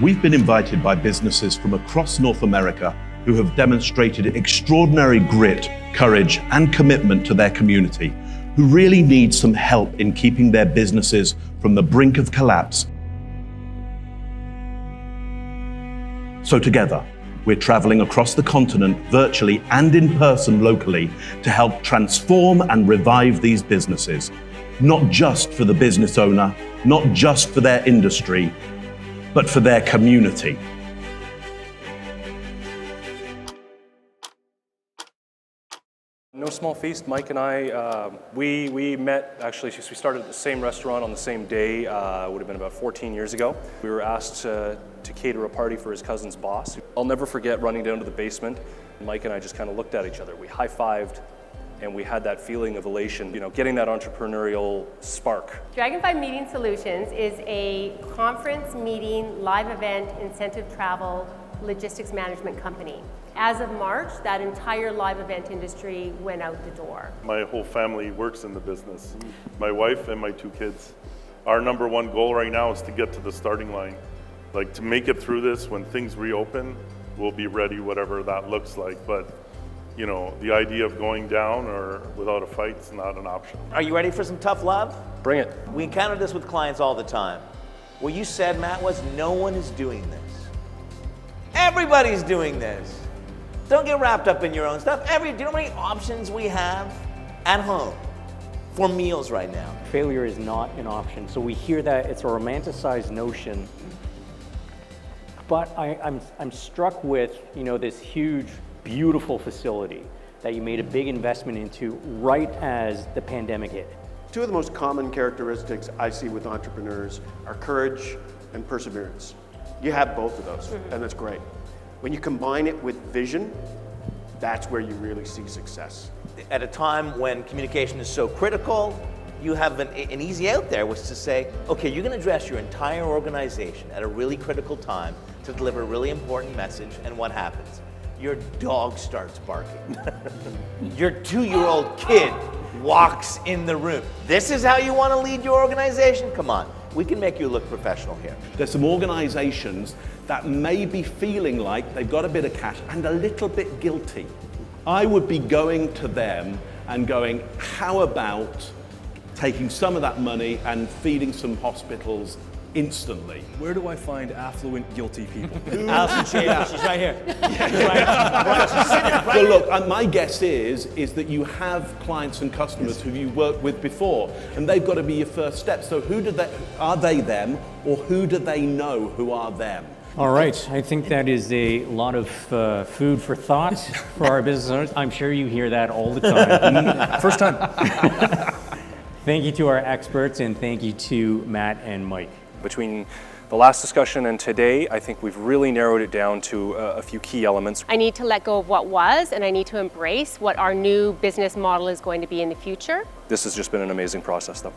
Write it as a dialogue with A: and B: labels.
A: We've been invited by businesses from across North America who have demonstrated extraordinary grit, courage, and commitment to their community, who really need some help in keeping their businesses from the brink of collapse. So together, we're traveling across the continent, virtually and in person locally, to help transform and revive these businesses, not just for the business owner, not just for their industry, but for their community.
B: No small feast. Mike and I, we met, actually, we started at the same restaurant on the same day, would have been about 14 years ago. We were asked to cater a party for his cousin's boss. I'll never forget running down to the basement. Mike and I just kind of looked at each other. We high-fived, and we had that feeling of elation, you know, getting that entrepreneurial spark.
C: Dragonfly Meeting Solutions is a conference, meeting, live event, incentive travel, logistics management company. As of March, that entire live event industry went out the door.
D: My whole family works in the business. My wife and my 2 kids. Our number one goal right now is to get to the starting line. Like, to make it through this, when things reopen, we'll be ready, whatever that looks like. But, you know, the idea of going down or without a fight is not an option.
E: Are you ready for some tough love?
B: Bring it.
E: We encounter this with clients all the time. What you said, Matt, was no one is doing this. Everybody's doing this. Don't get wrapped up in your own stuff. Do you know how many options we have at home for meals right now?
F: Failure is not an option. So we hear that it's a romanticized notion. But I'm struck with, you know, this huge, beautiful facility that you made a big investment into right as the pandemic hit.
G: 2 of the most common characteristics I see with entrepreneurs are courage and perseverance. You have both of those, and that's great. When you combine it with vision, that's where you really see success.
E: At a time when communication is so critical, you have an easy out there, which is to say, okay, you're going to address your entire organization at a really critical time to deliver a really important message, and what happens? Your dog starts barking. Your 2-year-old kid walks in the room. This is how you want to lead your organization? Come on, we can make you look professional here.
A: There's some organizations that may be feeling like they've got a bit of cash and a little bit guilty. I would be going to them and going, how about taking some of that money and feeding some hospitals instantly?
B: Where do I find affluent, guilty people?
E: Alison Schaefer, she's right here.
A: Well, look, my guess is that you have clients and customers who you worked with before, and they've got to be your first step. So are they them, or who do they know who are them?
F: All right, I think that is a lot of food for thought for our business owners. I'm sure you hear that all the time.
B: First time.
F: Thank you to our experts, and thank you to Matt and Mike.
B: Between the last discussion and today, I think we've really narrowed it down to a few key elements.
C: I need to let go of what was, and I need to embrace what our new business model is going to be in the future.
B: This has just been an amazing process, though.